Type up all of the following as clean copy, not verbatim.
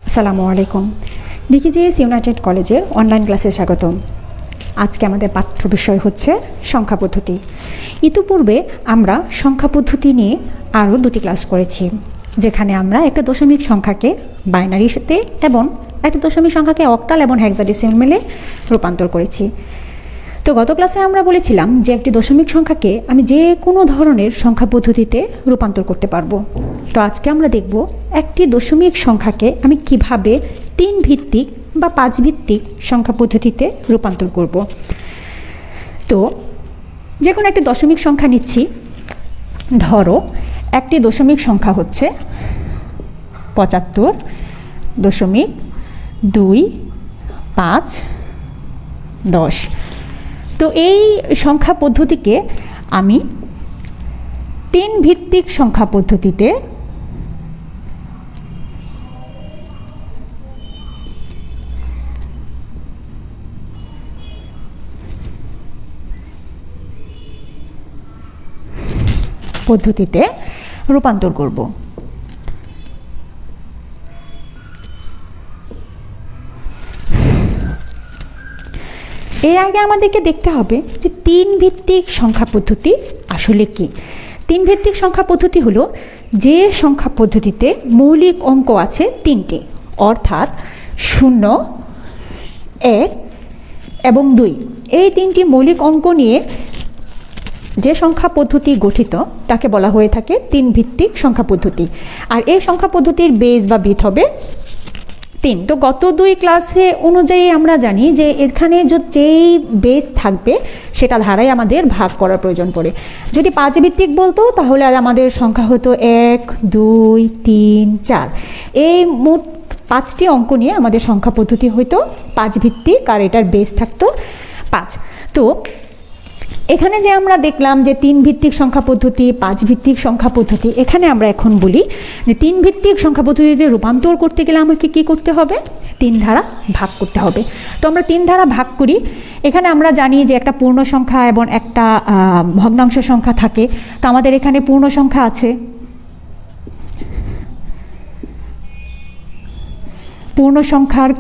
আসসালামু আলাইকুম। ডিকেজিএস ইউনাইটেড কলেজের অনলাইন ক্লাসে স্বাগতম। আজকে আমাদের পাঠ্য বিষয় হচ্ছে সংখ্যা পদ্ধতি। ইতিপূর্বে আমরা সংখ্যা পদ্ধতি নিয়ে আরও দুটি ক্লাস করেছি, যেখানে আমরা একটা দশমিক সংখ্যাকে বাইনারিতে এবং একটা দশমিক সংখ্যাকে অক্টাল এবং হেক্সাডেসিমেলে রূপান্তর করেছি। তো গত ক্লাসে আমরা বলেছিলাম যে একটি দশমিক সংখ্যাকে আমি যে কোনো ধরনের সংখ্যা পদ্ধতিতে রূপান্তর করতে পারবো। তো আজকে আমরা দেখব একটি দশমিক সংখ্যাকে আমি কিভাবে 3 ভিত্তিক বা 5 ভিত্তিক সংখ্যা পদ্ধতিতে রূপান্তর করব। তো যে কোনো একটি দশমিক সংখ্যা নিচ্ছি। ধরো একটি দশমিক সংখ্যা হচ্ছে 75.25 তো এই সংখ্যা পদ্ধতিকে আমি 3 ভিত্তিক সংখ্যা পদ্ধতিতে রূপান্তর করব। এর আগে আমাদেরকে দেখতে হবে যে 3 ভিত্তিক সংখ্যা পদ্ধতি আসলে কি। 3 ভিত্তিক সংখ্যা পদ্ধতি হলো যে সংখ্যা পদ্ধতিতে মৌলিক অঙ্ক আছে 3টি, অর্থাৎ 0, 1 এবং 2। এই 3টি মৌলিক অঙ্ক নিয়ে যে সংখ্যা পদ্ধতি গঠিত তাকে বলা হয়ে থাকে 3 ভিত্তিক সংখ্যা পদ্ধতি। আর এই সংখ্যা পদ্ধতির বেস বা ভিত হবে 3। তো গত 2 ক্লাসে অনুযায়ী আমরা জানি যে এখানে যেই বেস থাকবে সেটা ধারায় আমাদের ভাগ করার প্রয়োজন পড়ে। যদি 5 ভিত্তিক বলতো তাহলে আমাদের সংখ্যা হতো 1, 2, 3, 4। এই মোট 5টি অঙ্ক নিয়ে আমাদের সংখ্যা পদ্ধতি হইতো 5 ভিত্তিক, আর এটার বেস থাকতো 5। তো এখানে যে আমরা দেখলাম যে 3 ভিত্তিক সংখ্যা পদ্ধতি, 5 ভিত্তিক সংখ্যা পদ্ধতি, এখানে আমরা এখন বলি যে 3 ভিত্তিক সংখ্যা পদ্ধতিতে রূপান্তর করতে গেলে আমাকে কি করতে হবে? 3 ধারা ভাগ করতে হবে। তো আমরা 3 ধারা ভাগ করি। এখানে আমরা জানি যে একটা পূর্ণ সংখ্যা এবং একটা ভগ্নাংশ সংখ্যা থাকে। তো আমাদের এখানে পূর্ণ সংখ্যা আছে। পূর্ণ সংখ্যার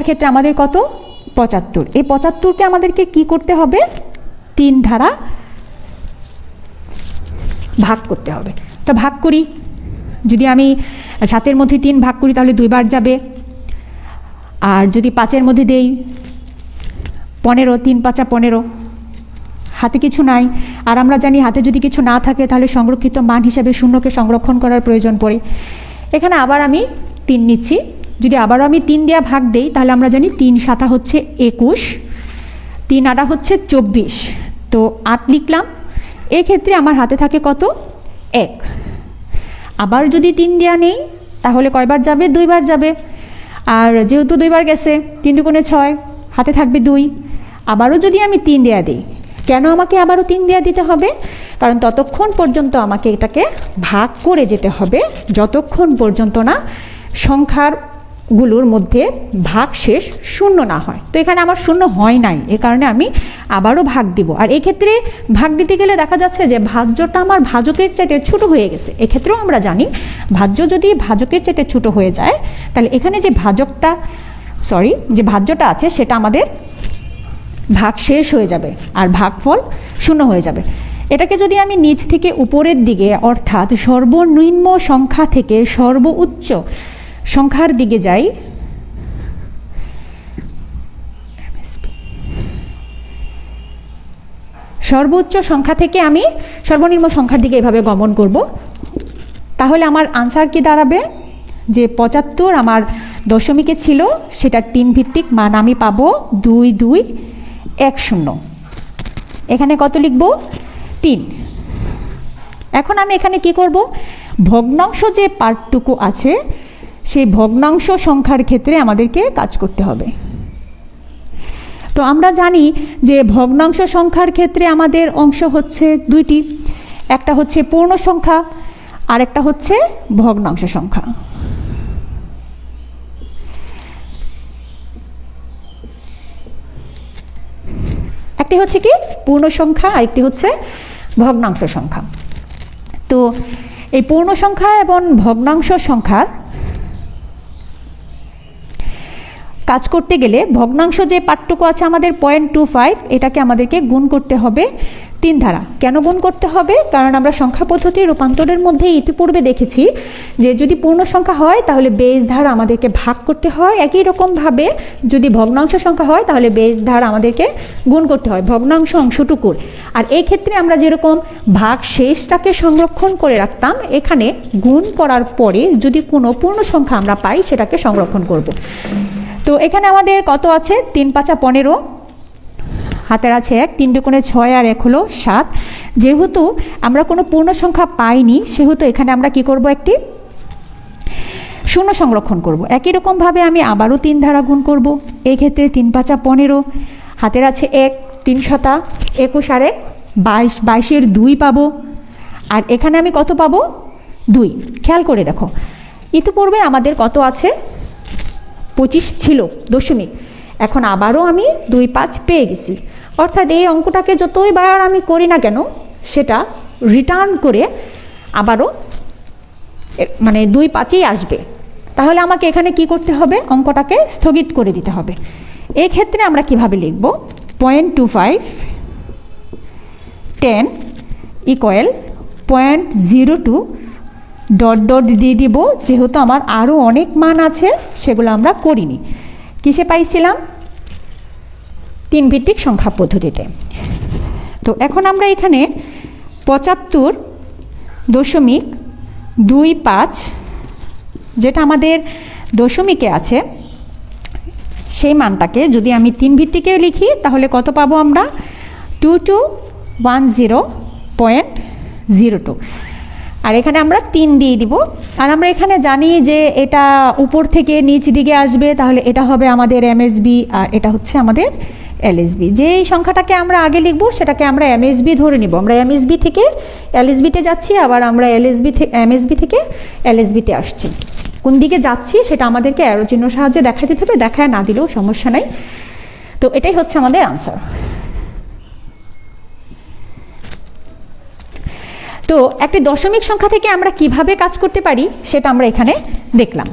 ক্ষেত্রে আমাদের কত? 75। এই 75কে আমাদেরকে কি করতে হবে? 3 ধারা ভাগ করতে হবে। তো ভাগ করি। যদি আমি 7-এর মধ্যে 3 ভাগ করি তাহলে 2 বার যাবে। আর যদি 5-এর মধ্যে দেই 15, 3 × 5 = 15। হাতে কিছু নাই। আর আমরা জানি হাতে যদি কিছু না থাকে তাহলে সংরক্ষিত মান হিসাবে 0কে সংরক্ষণ করার প্রয়োজন পড়ে। এখানে আবার আমি 3 নিচ্ছি। যদি আবারও আমি 3 দিয়ে ভাগ দেই তাহলে আমরা জানি 3 × 7 হচ্ছে 21, 3 × 8 হচ্ছে 24। তো 8 লিখলাম। এক্ষেত্রে আমার হাতে থাকে কত? 1। আবার যদি 3 দেওয়া নেই তাহলে কয়বার যাবে? 2 বার যাবে। আর যেহেতু 2 বার গেছে, 3 × 2 = 6, হাতে থাকবে 2। আবারও যদি আমি 3 দেওয়া দিই, কেন আমাকে আবারও 3 দেওয়া দিতে হবে? কারণ ততক্ষণ পর্যন্ত আমাকে এটাকে ভাগ করে যেতে হবে যতক্ষণ পর্যন্ত না সংখ্যাগুলোর মধ্যে ভাগশেষ 0 না হয়। তো এখানে আমার 0 হয় নাই, এ কারণে আমি আবারও ভাগ দিব। আর এক্ষেত্রে ভাগ দিতে গেলে দেখা যাচ্ছে যে ভাজ্যটা আমার ভাজকের চাইতে ছোট হয়ে গেছে। এক্ষেত্রেও আমরা জানি ভাজ্য যদি ভাজকের চাইতে ছোট হয়ে যায় তাহলে এখানে যে ভাজ্যটা আছে সেটা আমাদের ভাগ শেষ হয়ে যাবে আর ভাগফল 0 হয়ে যাবে। এটাকে যদি আমি নিচ থেকে উপরের দিকে, অর্থাৎ সর্বনিম্ন সংখ্যা থেকে সর্বোচ্চ সংখ্যার দিকে যাই, সর্বোচ্চ সংখ্যা থেকে আমি সর্বনিম্ন সংখ্যার দিকে এভাবে গমন করব, তাহলে আমার আনসার কি দাঁড়াবে? যে 75 আমার দশমিকে ছিল সেটার 3 ভিত্তিক মান আমি পাবো 2210। এখানে কত লিখব? 3। এখন আমি এখানে কি করব? ভগ্নাংশ যে পার্টটুকু আছে সেই ভগ্নাংশ সংখ্যার ক্ষেত্রে আমাদেরকে কাজ করতে হবে। তো আমরা জানি যে ভগ্নাংশ সংখ্যার ক্ষেত্রে আমাদের অংশ হচ্ছে 2টি, একটা হচ্ছে পূর্ণ সংখ্যা আর একটা হচ্ছে ভগ্নাংশ সংখ্যা। একটি হচ্ছে কি পূর্ণ সংখ্যা, আরেকটি হচ্ছে ভগ্নাংশ সংখ্যা। তো এই পূর্ণ সংখ্যা এবং ভগ্নাংশ সংখ্যার কাজ করতে গেলে ভগ্নাংশ যে পার্টটুকু আছে আমাদের 0.25, এটাকে আমাদেরকে গুণ করতে হবে 3 দ্বারা। কেন গুণ করতে হবে? কারণ আমরা সংখ্যা পদ্ধতির রূপান্তরের মধ্যে ইতিপূর্বে দেখেছি যে যদি পূর্ণ সংখ্যা হয় তাহলে বেস দ্বারা আমাদেরকে ভাগ করতে হয়, একই রকমভাবে যদি ভগ্নাংশ সংখ্যা হয় তাহলে বেস দ্বারা আমাদেরকে গুণ করতে হয় ভগ্নাংশ অংশটুকুর। আর এই ক্ষেত্রে আমরা যেরকম ভাগ শেষটাকে সংরক্ষণ করে রাখতাম, এখানে গুণ করার পরে যদি কোনো পূর্ণ সংখ্যা আমরা পাই সেটাকে সংরক্ষণ করব। তো এখানে আমাদের কত আছে? 3 × 5 = 15, হাতের আছে 1, 3 × 2 = 6 আর 1 হলো 7। যেহেতু আমরা কোনো পূর্ণ সংখ্যা পাইনি সেহেতু এখানে আমরা কি করব? একটি শূন্য সংরক্ষণ করব। একই রকমভাবে আমি আবারও 3 দ্বারা গুণ করব। এই ক্ষেত্রে 3 × 5 = 15, হাতের আছে 1, 3 × 7 = 21 আর 1 22, 22-এর 2 পাবো। আর এখানে আমি কত পাবো? 2। খেয়াল করে দেখো, ইতিপূর্বে আমাদের কত আছে? 25 ছিল দশমিক, এখন আবারও আমি 2, 5 পেয়ে গেছি। অর্থাৎ এই অঙ্কটাকে যতই বার আমি করি না কেন সেটা রিটার্ন করে আবারও মানে 2, 5-ই আসবে। তাহলে আমাকে এখানে কি করতে হবে? অঙ্কটাকে স্থগিত করে দিতে হবে। এই ক্ষেত্রে আমরা কিভাবে লিখব? 0.25 10 = 0.02 ডট ডট দিয়ে দিব। যেহেতু আমার আরও অনেক মান আছে সেগুলো আমরা করিনি। কিসে পাইছিলাম? 3 ভিত্তিক সংখ্যা পদ্ধতিতে। তো এখন আমরা এখানে 75.25 যেটা আমাদের দশমিকে আছে সেই মানটাকে যদি আমি 3 ভিত্তিকে লিখি তাহলে কত পাবো আমরা? 2210.02। আর এখানে আমরা 3 দিয়ে দিব। আর আমরা এখানে জানি যে এটা উপর থেকে নিচ দিকে আসবে, তাহলে এটা হবে আমাদের এমএসবি আর এটা হচ্ছে আমাদের এলএসবি। যেই সংখ্যাটাকে আমরা আগে লিখব সেটাকে আমরা এমএসবি ধরে নিব। আমরা এমএসবি থেকে এলএসবিতে যাচ্ছি, আবার আমরা এমএসবি থেকে এলএসবিতে আসছি। কোন দিকে যাচ্ছি সেটা আমাদেরকে অ্যারো চিহ্ন সাহায্যে দেখাই দিতে হবে, দেখায় না দিলেও সমস্যা নাই। তো এটাই হচ্ছে আমাদের আনসার। তো একটি দশমিক সংখ্যা থেকে আমরা কিভাবে কাজ করতে পারি সেটা আমরা এখানে দেখলাম।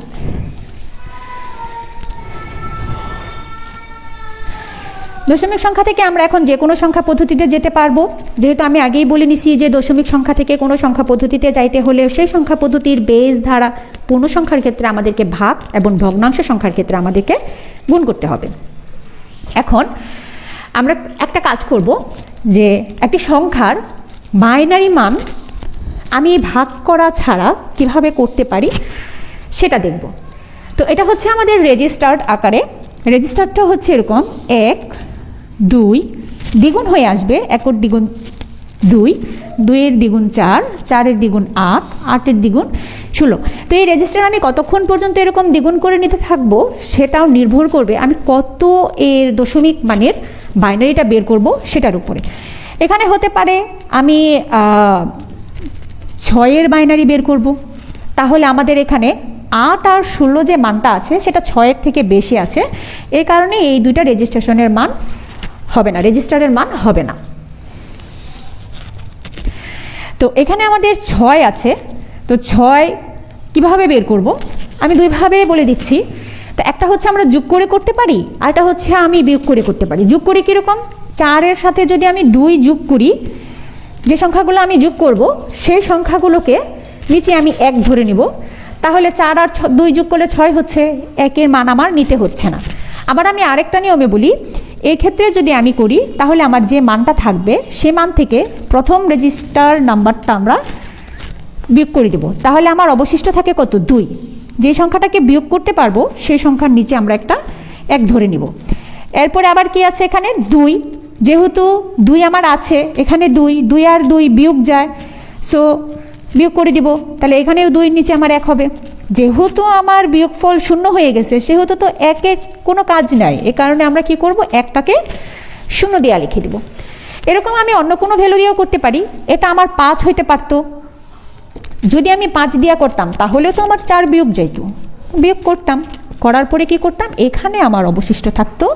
দশমিক সংখ্যা থেকে আমরা এখন যে কোনো সংখ্যা পদ্ধতিতে যেতে পারবো। যেহেতু আমি আগেই বলে নিছি যে দশমিক সংখ্যা থেকে কোনো সংখ্যা পদ্ধতিতে যাইতে হলে সেই সংখ্যা পদ্ধতির বেস দ্বারা পূর্ণ সংখ্যার ক্ষেত্রে আমাদেরকে ভাগ এবং ভগ্নাংশ সংখ্যার ক্ষেত্রে আমাদেরকে গুণ করতে হবে। এখন আমরা একটা কাজ করব যে একটি সংখ্যার বাইনারি মান আমি ভাগ করা ছাড়া কিভাবে করতে পারি সেটা দেখব। তো এটা হচ্ছে আমাদের রেজিস্টার্ড আকারে। রেজিস্টারটা হচ্ছে এরকম 1, 2 দ্বিগুণ হয়ে আসবে। 1-এর দ্বিগুণ 2, 2-এর দ্বিগুণ 4, 4-এর দ্বিগুণ 8, 8-এর দ্বিগুণ 16। তো এই রেজিস্টার আমি কতক্ষণ পর্যন্ত এরকম দ্বিগুণ করে নিতে থাকবো সেটাও নির্ভর করবে আমি কত এর দশমিক মানের বাইনারিটা বের করব সেটার উপরে। এখানে হতে পারে আমি 6-এর বাইনারি বের করব, তাহলে আমাদের এখানে 8 আর 16 যে মানটা আছে সেটা 6-এর থেকে বেশি আছে। এই কারণে এই দুইটা রেজিস্ট্রেশনের মান হবে না, রেজিস্টারের মান হবে না। তো এখানে আমাদের 6 আছে। তো 6 কিভাবে বের করব আমি দুইভাবে বলে দিচ্ছি। তো একটা হচ্ছে আমরা যোগ করে করতে পারি, আর একটা হচ্ছে আমি বিয়োগ করে করতে পারি। যোগ করে কীরকম? 4-এর সাথে যদি আমি 2 যোগ করি, যে সংখ্যাগুলো আমি যোগ করব সেই সংখ্যাগুলোকে নিচে আমি 1 ধরে নিব, তাহলে 4 আর 2 যোগ করলে 6 হচ্ছে। 1-এর মান আমার নিতে হচ্ছে না। আবার আমি আরেকটা নিয়মে বলি, এই ক্ষেত্রে যদি আমি করি তাহলে আমার যে মানটা থাকবে সে মান থেকে প্রথম রেজিস্টার নাম্বারটা আমরা বিয়োগ করে দেব, তাহলে আমার অবশিষ্ট থাকে কত? 2। যে সংখ্যাটাকে বিয়োগ করতে পারবো সেই সংখ্যার নিচে আমরা একটা 1 ধরে নিব। এরপরে আবার কি আছে এখানে? 2। যেহেতু 2 আমার আছে, এখানে 2 আর 2 বিয়োগ যায়, সো বিয়োগ করে দিব, তাহলে এখানেও 2-এর নিচে আমার 1 হবে। যেহেতু আমার বিয়োগফল 0 হয়ে গেছে সেহেতু তো 1-এর কোনো কাজ নাই, এ কারণে আমরা কি করব? 1টাকে 0 দিয়ে লিখে দিব। এরকম আমি অন্য কোনো ভ্যালু দিয়েও করতে পারি। এটা আমার 5 হইতে পারতো, যদি আমি 5 দিয়া করতাম তাহলে তো আমার 4 বিয়োগ যাইতো, বিয়োগ করতাম, করার পরে কি করতাম? এখানে আমার অবশিষ্ট থাকতো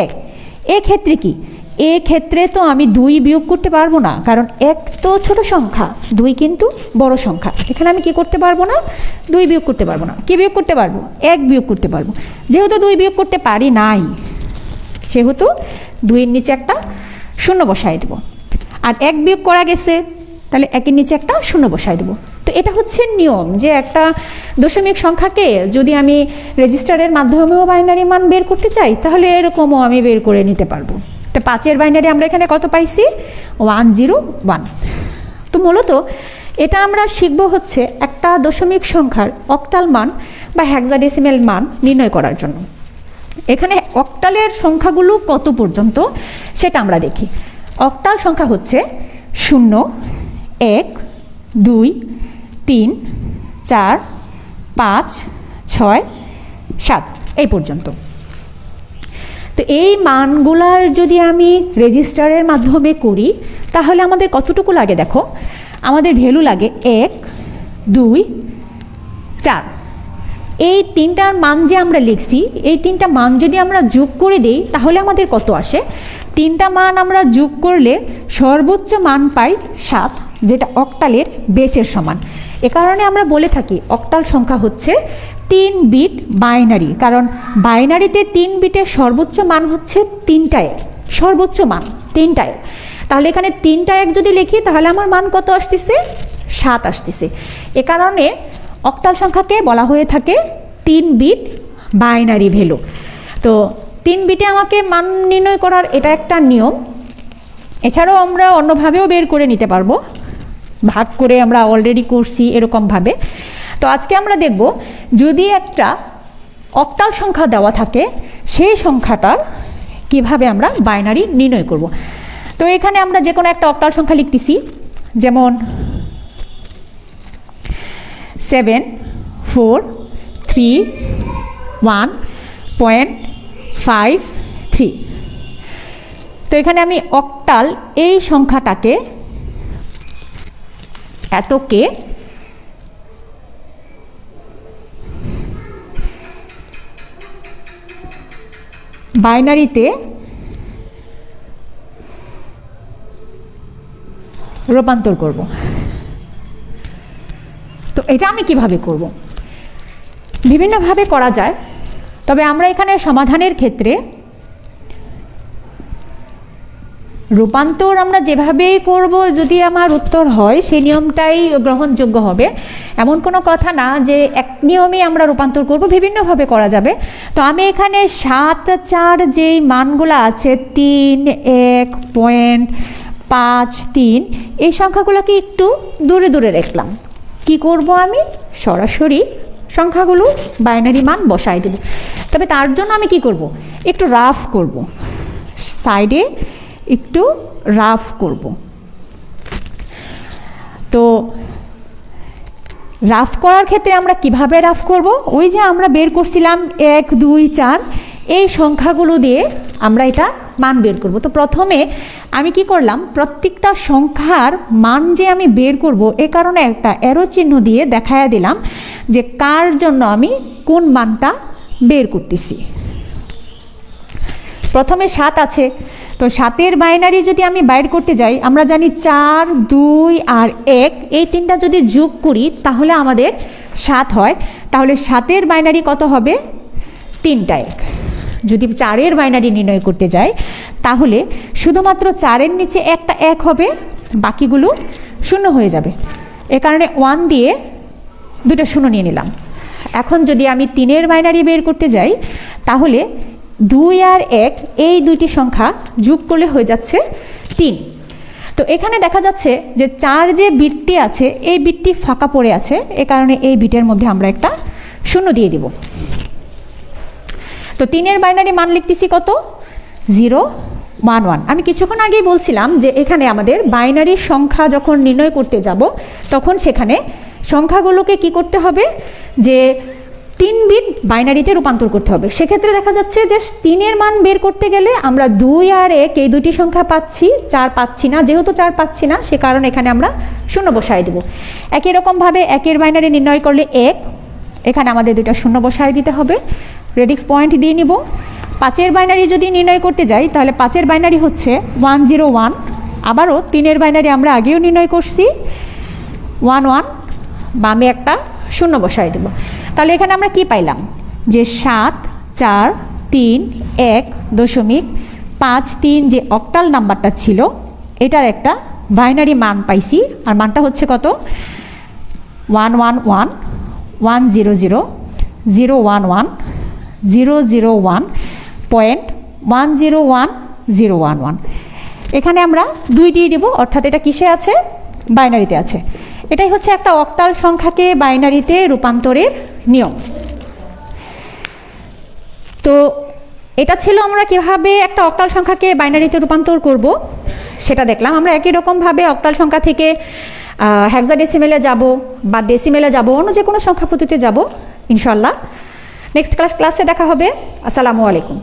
1। এক্ষেত্রে কি ক্ষেত্রে তো আমি 2 বিয়োগ করতে পারবো না, কারণ 1 তো ছোট সংখ্যা, 2 কিন্তু বড় সংখ্যা। এখানে আমি কি করতে পারবো না, 2 বিয়োগ করতে পারবো না। কি বিয়োগ করতে পারবো, 1 বিয়োগ করতে পারবো। যেহেতু 2 বিয়োগ করতে পারি নাই, সেহেতু 2-এর নিচে একটা শূন্য বসাই দেবো। আর 1 বিয়োগ করা গেছে, তাহলে 1-এর নিচে একটা শূন্য বসাই দেবো। তো এটা হচ্ছে নিয়ম, যে একটা দশমিক সংখ্যাকে যদি আমি রেজিস্টারের মাধ্যমেও বাইনারি মান বের করতে চাই, তাহলে এরকমও আমি বের করে নিতে পারবো। তো 5-এর বাইনারি আমরা এখানে কত পাইছি, 101। তো মূলত এটা আমরা শিখব হচ্ছে একটা দশমিক সংখ্যার অক্টাল মান বা হেক্সাডেসিমেল মান নির্ণয় করার জন্য। এখানে অক্টালের সংখ্যাগুলো কত পর্যন্ত সেটা আমরা দেখি। অক্টাল সংখ্যা হচ্ছে 0, 1, 2, 3, 4, 5, 6, 7 এই পর্যন্ত। তো এই মানগুলার যদি আমি রেজিস্টারের মাধ্যমে করি, তাহলে আমাদের কতটুকু লাগে দেখো, আমাদের ভ্যালু লাগে 1, 2, 4। এই 3টার মান যে আমরা লিখছি, এই 3টা মান যদি আমরা যোগ করে দেই, তাহলে আমাদের কত আসে, 3টা মান আমরা যোগ করলে সর্বোচ্চ মান পাই 7, যেটা অক্টালের বেসের সমান। এ কারণে আমরা বলে থাকি অক্টাল সংখ্যা হচ্ছে 3 বিট বাইনারি, কারণ বাইনারিতে 3 বিটের সর্বোচ্চ মান হচ্ছে 3টা 1, সর্বোচ্চ মান 3টা 1। তাহলে এখানে 3টা 1 যদি লিখি, তাহলে আমার মান কত আসতেছে, 7 আসতেছে। এ কারণে অক্টাল সংখ্যাকে বলা হয়ে থাকে 3 বিট বাইনারি ভ্যালু। তো 3 বিটে আমাকে মান নির্ণয় করার এটা একটা নিয়ম। এছাড়াও আমরা অন্যভাবেও বের করে নিতে পারবো, ভাগ করে আমরা অলরেডি করছি এরকমভাবে। তো আজকে আমরা দেখব যদি একটা অক্টাল সংখ্যা দেওয়া থাকে, সেই সংখ্যাটার কিভাবে আমরা বাইনারি নির্ণয় করব। তো এখানে আমরা যে কোনো একটা অক্টাল সংখ্যা লিখতেছি, যেমন 7, 4, 3, 1.53। তো এখানে আমি অক্টাল এই সংখ্যাটাকে এতকে বাইনারিতে রূপান্তর করব। তো এটা আমি কিভাবে করব, বিভিন্নভাবে করা যায়। তবে আমরা এখানে সমাধানের ক্ষেত্রে রূপান্তর আমরা যেভাবেই করব, যদি আমার উত্তর হয় সেই নিয়মটাই গ্রহণযোগ্য হবে, এমন কোনো কথা না যে এক নিয়মেই আমরা রূপান্তর করব, বিভিন্নভাবে করা যাবে। তো আমি এখানে 7, 4 যেই মানগুলো আছে, 3, 1.53, এই সংখ্যাগুলোকে একটু দূরে দূরে রাখলাম। কি করব, আমি সরাসরি সংখ্যাগুলো বাইনারি মান বসাই দেব। তবে তার জন্য আমি কি করব, একটু রাফ করব, সাইডে একটু রাফ করব। তো রাফ করার ক্ষেত্রে আমরা কিভাবে রাফ করব, ওই যে আমরা বের করছিলাম 1, 2, 4 এই সংখ্যাগুলো দিয়ে আমরা এটা মান বের করব। তো প্রথমে আমি কি করলাম, প্রত্যেকটা সংখ্যার মান যে আমি বের করব, এ কারণে একটা অ্যারো চিহ্ন দিয়ে দেখায়া দিলাম যে কার জন্য আমি কোন মানটা বের করতেছি। প্রথমে 7 আছে, তো 7-এর বাইনারি যদি আমি বাইর করতে যাই, আমরা জানি 4, 2 আর 1 এই 3টা যদি যোগ করি তাহলে আমাদের 7 হয়। তাহলে 7-এর বাইনারি কত হবে, 3টা 1। যদি 4-এর বাইনারি নির্ণয় করতে যাই, তাহলে শুধুমাত্র 4-এর নিচে একটা 1 হবে, বাকিগুলো 0 হয়ে যাবে। এ কারণে 1 দিয়ে 2টা 0 নিয়ে নিলাম। এখন যদি আমি 3-এর বাইনারি বের করতে যাই, তাহলে 2 আর 1 এই দুইটি সংখ্যা যোগ করলে হয়ে যাচ্ছে 3। তো এখানে দেখা যাচ্ছে যে 4 যে বিটটি আছে, এই বিটটি ফাঁকা পড়ে আছে, এ কারণে এই বিটের মধ্যে আমরা একটা 0 দিয়ে দিব। তো 3-এর বাইনারি মান লিখতেছি কত, 0, 1, 1। আমি কিছুক্ষণ আগেই বলছিলাম যে এখানে আমাদের বাইনারি সংখ্যা যখন নির্ণয় করতে যাব, তখন সেখানে সংখ্যাগুলোকে কি করতে হবে, যে 3 বিট বাইনারিতে রূপান্তর করতে হবে। সেক্ষেত্রে দেখা যাচ্ছে যে 3-এর মান বের করতে গেলে আমরা 2 আর 1 এই দুটি সংখ্যা পাচ্ছি, 4 পাচ্ছি না। যেহেতু 4 পাচ্ছি না, সে কারণে এখানে আমরা 0 বসাই দেব। একই রকমভাবে 1-এর বাইনারি নির্ণয় করলে 1, এখানে আমাদের 2টা 0 বসাই দিতে হবে, রেডিক্স পয়েন্ট দিয়ে নিব। 5-এর বাইনারি যদি নির্ণয় করতে যাই তাহলে 5-এর বাইনারি হচ্ছে 101, আবারও 3-এর বাইনারি আমরা আগেও নির্ণয় করছি 11, বামে একটা শূন্য বসাই দেব। তাহলে এখানে আমরা কি পাইলাম যে 7, 4, 3, 1.53 যে অক্টাল নাম্বারটা ছিল এটার একটা বাইনারি মান পাইছি, আর মানটা হচ্ছে কত 111.101.101.011। এখানে আমরা 2 দিয়ে দিব, অর্থাৎ এটা কিসে আছে, বাইনারিতে আছে। এটাই হচ্ছে একটা অক্টাল সংখ্যাকে বাইনারিতে রূপান্তরের নিয়ম। তো এটা ছিল আমরা কিভাবে একটা অক্টাল সংখ্যাকে বাইনারিতে রূপান্তর করব সেটা দেখলাম। আমরা একই রকমভাবে অক্টাল সংখ্যা থেকে হেক্সাডেসিমেলে যাব বা ডেসিমেলে যাব, অন্য যে কোনো সংখ্যা পদ্ধতিতে যাব ইনশাল্লাহ। নেক্সট ক্লাসে দেখা হবে। আসসালামু আলাইকুম।